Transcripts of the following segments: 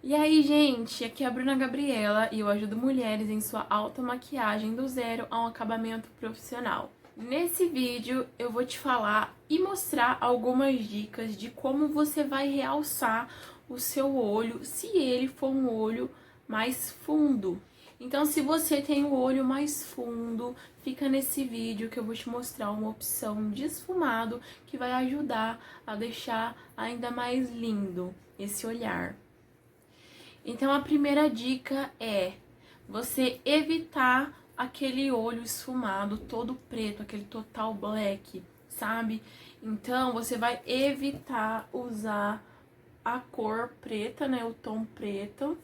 E aí, gente, aqui é a Bruna Gabriela e eu ajudo mulheres em sua automaquiagem do zero a um acabamento profissional. Nesse vídeo eu vou te falar e mostrar algumas dicas de como você vai realçar o seu olho, se ele for um olho mais fundo. Então, se você tem o olho mais fundo, fica nesse vídeo que eu vou te mostrar uma opção de esfumado que vai ajudar a deixar ainda mais lindo esse olhar. Então, a primeira dica é você evitar aquele olho esfumado todo preto, aquele total black, sabe? Então, você vai evitar usar a cor preta, né, o tom preto,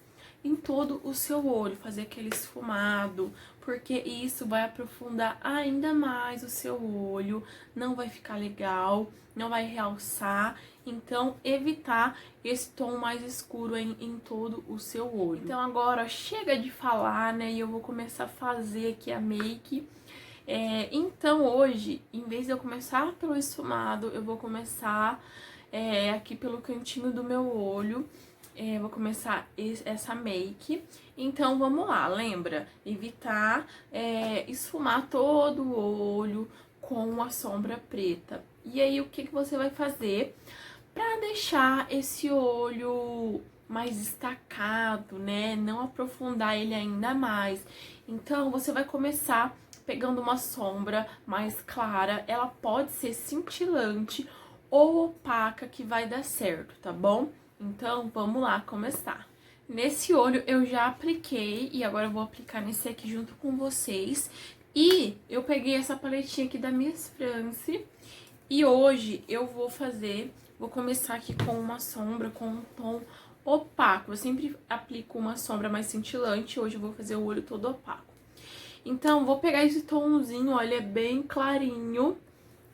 em todo o seu olho, fazer aquele esfumado, porque isso vai aprofundar ainda mais o seu olho, não vai ficar legal, não vai realçar, então evitar esse tom mais escuro em todo o seu olho. Então agora chega de falar, né, e eu vou começar a fazer aqui a make. Então hoje, em vez de eu começar pelo esfumado, eu vou começar aqui pelo cantinho do meu olho. Vou começar essa make. Então vamos lá, lembra? Evitar esfumar todo o olho com a sombra preta. E aí o que você vai fazer para deixar esse olho mais destacado, né? Não aprofundar ele ainda mais. Então você vai começar pegando uma sombra mais clara, ela pode ser cintilante ou opaca que vai dar certo, tá bom? Então, vamos lá começar. Nesse olho eu já apliquei e agora eu vou aplicar nesse aqui junto com vocês. E eu peguei essa paletinha aqui da Miss France e hoje eu vou começar aqui com uma sombra, com um tom opaco. Eu sempre aplico uma sombra mais cintilante, hoje eu vou fazer o olho todo opaco. Então, vou pegar esse tomzinho, olha, é bem clarinho,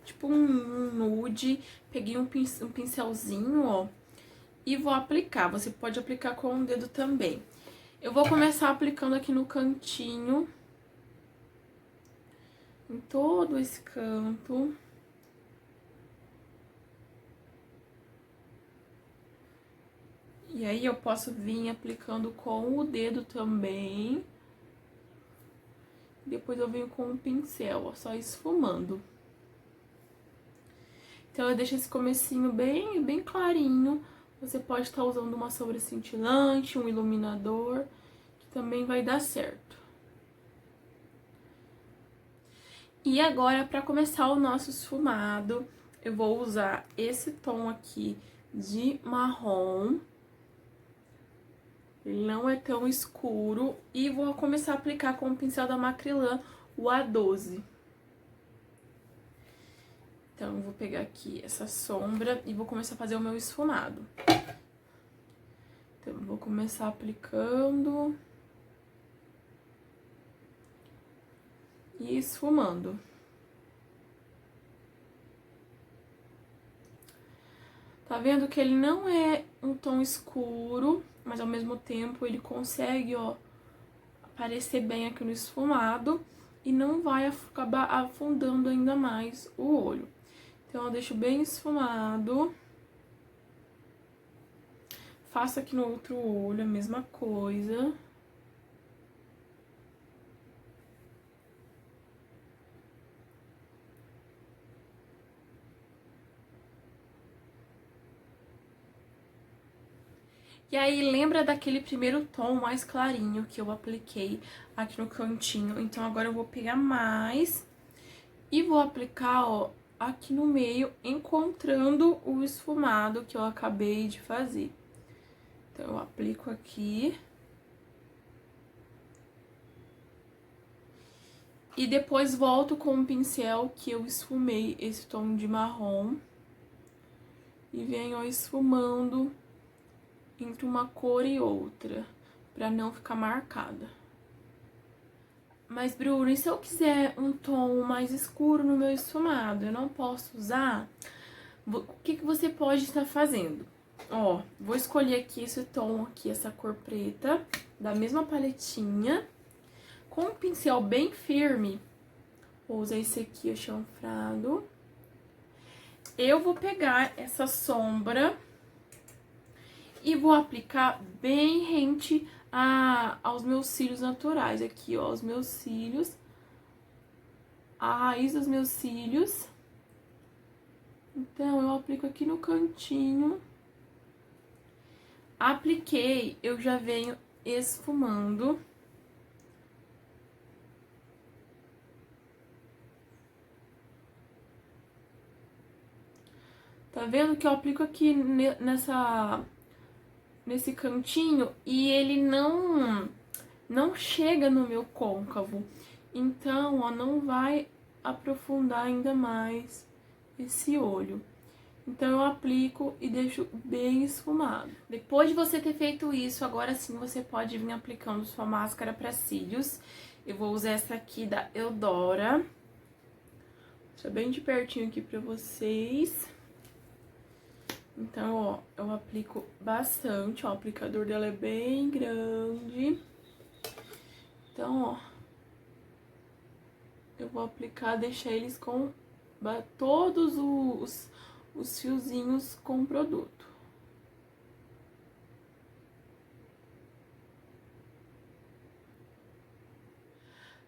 tipo um nude. Peguei um pincelzinho, ó, e vou aplicar. Você pode aplicar com o dedo também. Eu vou começar aplicando aqui no cantinho, em todo esse canto. E aí eu posso vir aplicando com o dedo também. Depois eu venho com o pincel, ó, só esfumando. Então eu deixo esse comecinho bem clarinho. Você pode estar usando uma sombra cintilante, um iluminador, que também vai dar certo. E agora, para começar o nosso esfumado, eu vou usar esse tom aqui de marrom. Ele não é tão escuro. E vou começar a aplicar com o pincel da Macrylan, o A12. Então, eu vou pegar aqui essa sombra e vou começar a fazer o meu esfumado. Então, eu vou começar aplicando e esfumando. Tá vendo que ele não é um tom escuro, mas ao mesmo tempo ele consegue, ó, aparecer bem aqui no esfumado e não vai acabar afundando ainda mais o olho. Então, eu deixo bem esfumado. Faço aqui no outro olho a mesma coisa. E aí, lembra daquele primeiro tom mais clarinho que eu apliquei aqui no cantinho? Então, agora eu vou pegar mais e vou aplicar, ó, aqui no meio, encontrando o esfumado que eu acabei de fazer. Então, eu aplico aqui. E depois volto com o pincel que eu esfumei esse tom de marrom. E venho, ó, esfumando entre uma cor e outra, pra não ficar marcada. Mas, Bruno, e se eu quiser um tom mais escuro no meu esfumado, eu não posso usar? O que você pode estar fazendo? Ó, vou escolher aqui esse tom aqui, essa cor preta, da mesma paletinha, com um pincel bem firme. Vou usar esse aqui, o chanfrado. Eu vou pegar essa sombra E vou aplicar bem rente aos meus cílios naturais. Aqui, ó, os meus cílios. A raiz dos meus cílios. Então, eu aplico aqui no cantinho. Apliquei, eu já venho esfumando. Tá vendo que eu aplico aqui nesse cantinho e ele não chega no meu côncavo. Então, ó, não vai aprofundar ainda mais esse olho. Então, eu aplico e deixo bem esfumado. Depois de você ter feito isso, agora sim você pode vir aplicando sua máscara para cílios. Eu vou usar essa aqui da Eudora. Deixa bem de pertinho aqui pra vocês. Então, ó, eu aplico bastante, ó, o aplicador dela é bem grande. Então, ó, eu vou aplicar, deixar eles com todos os fiozinhos com produto.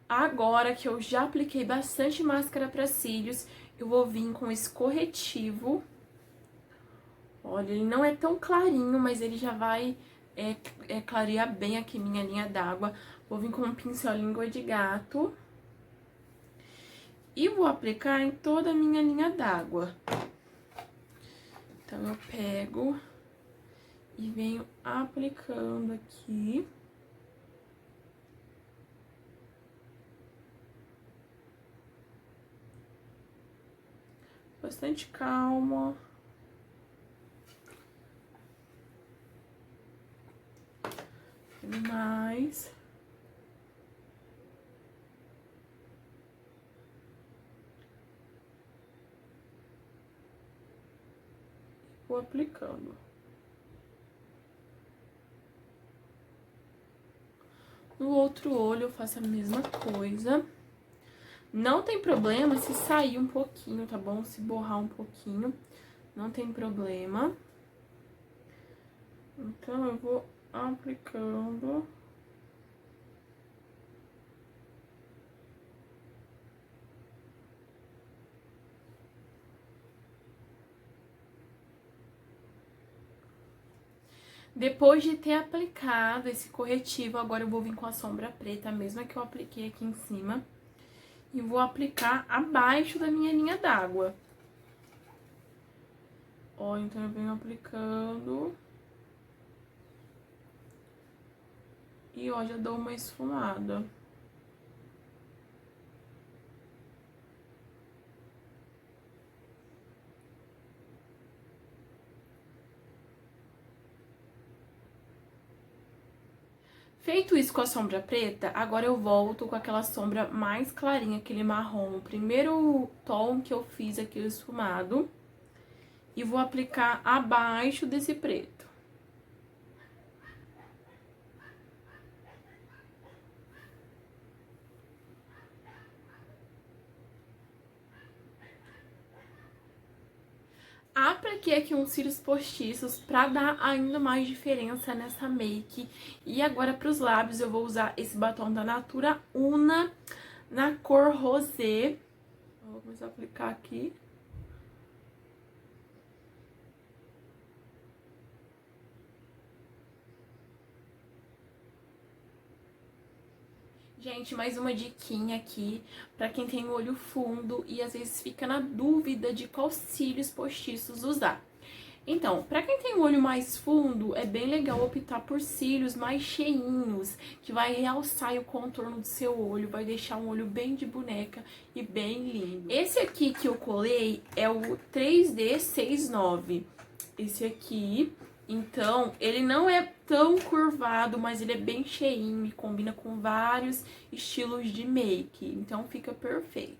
Agora que eu já apliquei bastante máscara para cílios, eu vou vir com esse corretivo. Olha, ele não é tão clarinho, mas ele já vai clarear bem aqui minha linha d'água. Vou vir com um pincel língua de gato. E vou aplicar em toda a minha linha d'água. Então, eu pego e venho aplicando aqui. Bastante calma. Mais. Vou aplicando. No outro olho eu faço a mesma coisa. Não tem problema se sair um pouquinho, tá bom? Se borrar um pouquinho, não tem problema. Então, eu vou aplicando. Depois de ter aplicado esse corretivo, agora eu vou vir com a sombra preta, a mesma que eu apliquei aqui em cima. E vou aplicar abaixo da minha linha d'água. Ó, então eu venho aplicando. E, ó, já dou uma esfumada. Feito isso com a sombra preta, agora eu volto com aquela sombra mais clarinha, aquele marrom. O primeiro tom que eu fiz aqui, o esfumado. E vou aplicar abaixo desse preto. Apliquei aqui uns cílios postiços pra dar ainda mais diferença nessa make. E agora pros lábios eu vou usar esse batom da Natura Una na cor rosé. Vou começar a aplicar aqui. Gente, mais uma diquinha aqui pra quem tem o olho fundo e às vezes fica na dúvida de qual cílios postiços usar. Então, pra quem tem o olho mais fundo, é bem legal optar por cílios mais cheinhos, que vai realçar o contorno do seu olho, vai deixar um olho bem de boneca e bem lindo. Esse aqui que eu colei é o 3D 69. Esse aqui... Então, ele não é tão curvado, mas ele é bem cheinho e combina com vários estilos de make. Então, fica perfeito.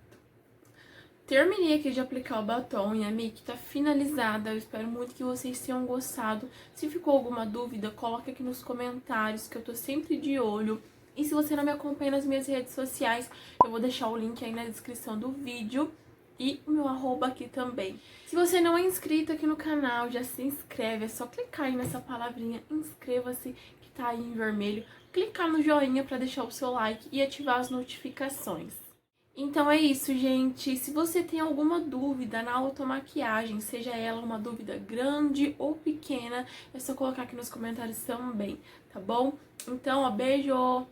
Terminei aqui de aplicar o batom e a make tá finalizada. Eu espero muito que vocês tenham gostado. Se ficou alguma dúvida, coloque aqui nos comentários, que eu tô sempre de olho. E se você não me acompanha nas minhas redes sociais, eu vou deixar o link aí na descrição do vídeo. e o meu arroba aqui também. Se você não é inscrito aqui no canal, já se inscreve, é só clicar aí nessa palavrinha inscreva-se que tá aí em vermelho, clicar no joinha para deixar o seu like e ativar as notificações. Então é isso, gente. Se você tem alguma dúvida na automaquiagem, seja ela uma dúvida grande ou pequena, é só colocar aqui nos comentários também, tá bom? Então, ó, beijo!